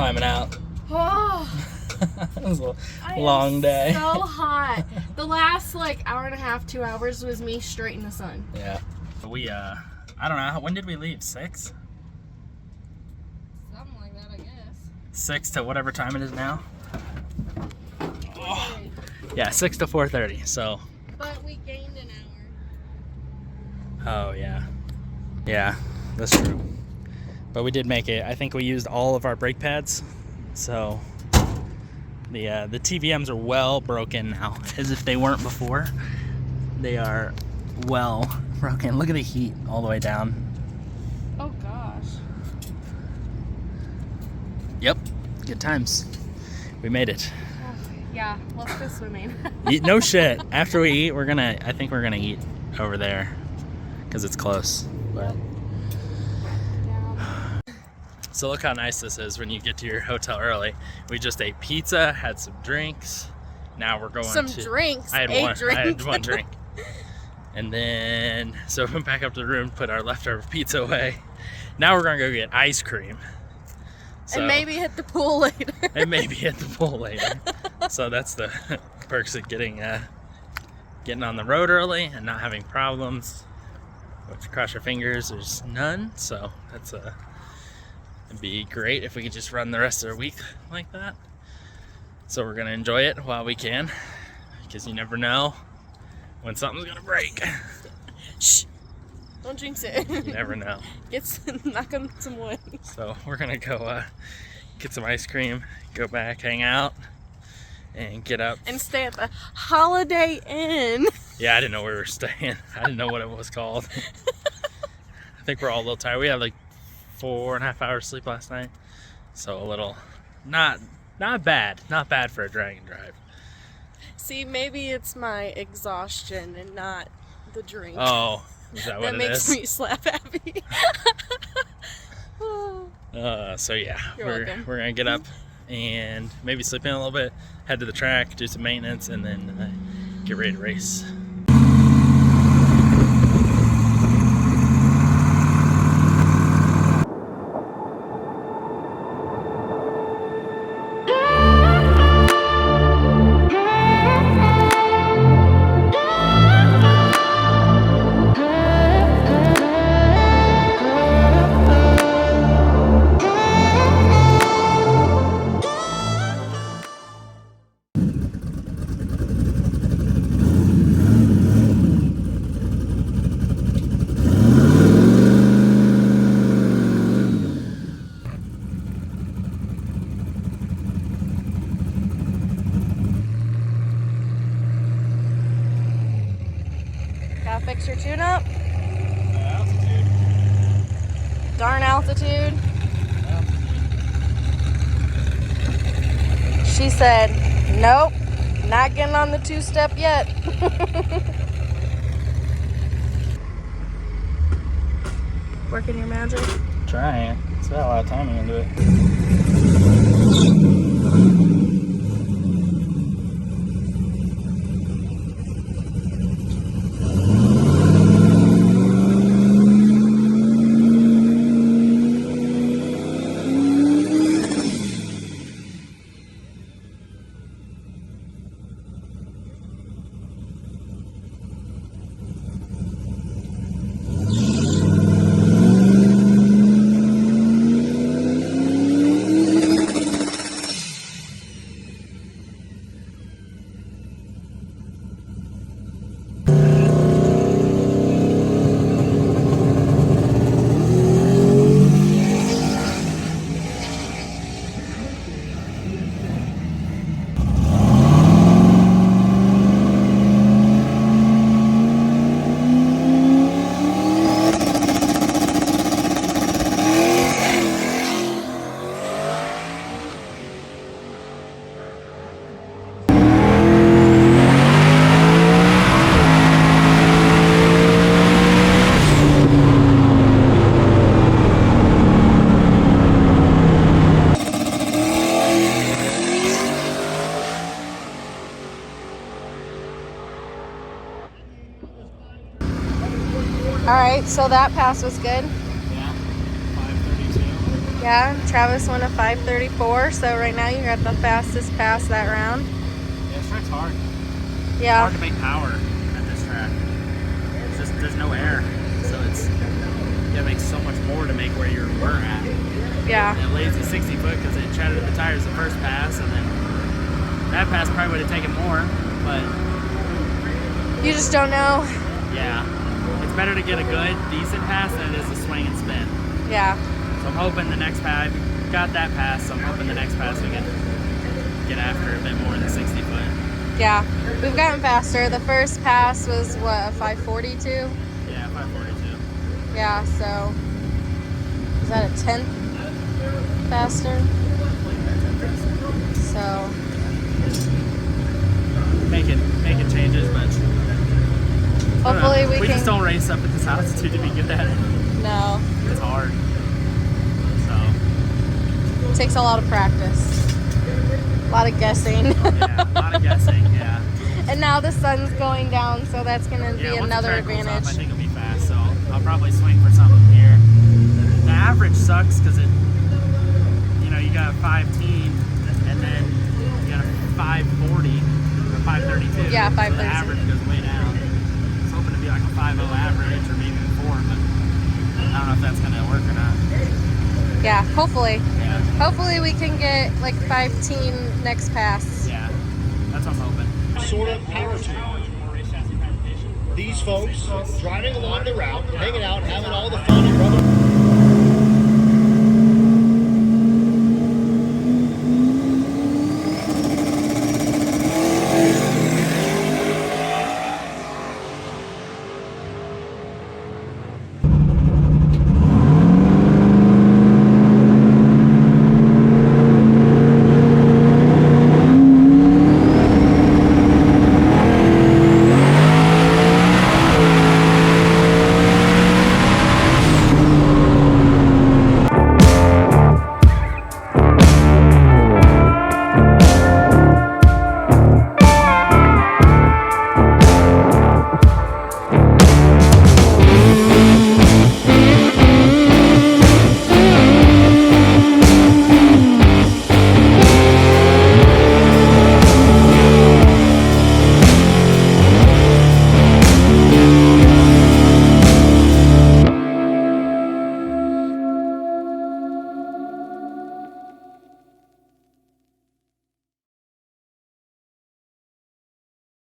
climbing out. Oh, It was a long day. So hot. The last like hour and a half, 2 hours was me straight in the sun. Yeah. We I don't know, when did we leave? 6? Something like that, I guess. 6 to whatever time it is now. Oh. Yeah, 6 to 4:30. So. But we gained an hour. Oh yeah. Yeah, that's true. But we did make it. I think we used all of our brake pads, so the TVMs are well broken now, as if they weren't before. They are well broken. Look at the heat all the way down. Oh gosh. Yep, good times. We made it. Oh, yeah, let's go swimming. No shit. After we eat, I think we're gonna eat over there because it's close. But. So look how nice this is when you get to your hotel early. We just ate pizza, had some drinks. Now we're going some drinks. I had one drink. And then, so we went back up to the room, put our leftover pizza away. Now we're gonna go get ice cream. So, and maybe hit the pool later. So that's the perks of getting on the road early and not having problems. If you cross your fingers, there's none. So that's it'd be great if we could just run the rest of the week like that. So we're gonna enjoy it while we can, because you never know when something's gonna break. Shh! Don't jinx it. You never know. Knock on some wood. So we're gonna go get some ice cream, go back, hang out, and get up. And stay at the Holiday Inn. Yeah, I didn't know where we were staying. I didn't know what it was called. I think we're all a little tired. We had like 4.5 hours sleep last night, so a little not bad for a drag and drive. See, maybe it's my exhaustion and not the drink. Oh, is that what it is? That makes me slap happy. So yeah, we're gonna get up and maybe sleep in a little bit, head to the track, do some maintenance, and then get ready to race. Gotta fix your tune-up. Altitude. Darn altitude. She said, nope, not getting on the 2-step yet. Working your magic. Trying. It's got a lot of timing into it. All right, so that pass was good. Yeah, 5:32. Yeah, Travis went a 5:34, so right now you're at the fastest pass that round. Yeah, this track's hard. Yeah. It's hard to make power at this track. It's just, there's no air. So it's, you gotta make so much more to make where you were at. Yeah. And it lays the 60 foot because it shattered the tires the first pass, and then that pass probably would have taken more, but You just don't know. yeah. It's better to get a good, decent pass than it is to swing and spin. Yeah. So I'm hoping the next pass, got that pass, so I'm hoping the next pass we can get after a bit more in the 60 foot. Yeah. We've gotten faster. The first pass was what, a 5:42? Yeah, 5:42. Yeah, so is that a 10th faster? So Making changes, but hopefully we we can. just don't race up at this altitude to be good at it. No. It's hard. So It takes a lot of practice. A lot of guessing. yeah, a lot of guessing. Yeah. And now the sun's going down, so that's going to be Once the another track cools advantage. off, I think it'll be fast, so I'll probably swing for something here. The average sucks because it, you got a 5-teen, and then you got a 540 or 532. Yeah, So 532. the average goes way down. I was hoping to be like a 5.0 average or maybe 4, but I don't know if that's gonna work or not. Yeah, hopefully. Yeah, Hopefully we can get like 5-teen next pass. yeah, that's what I'm hoping. Sort of power to these folks driving along the route, hanging out, having all the fun and brother.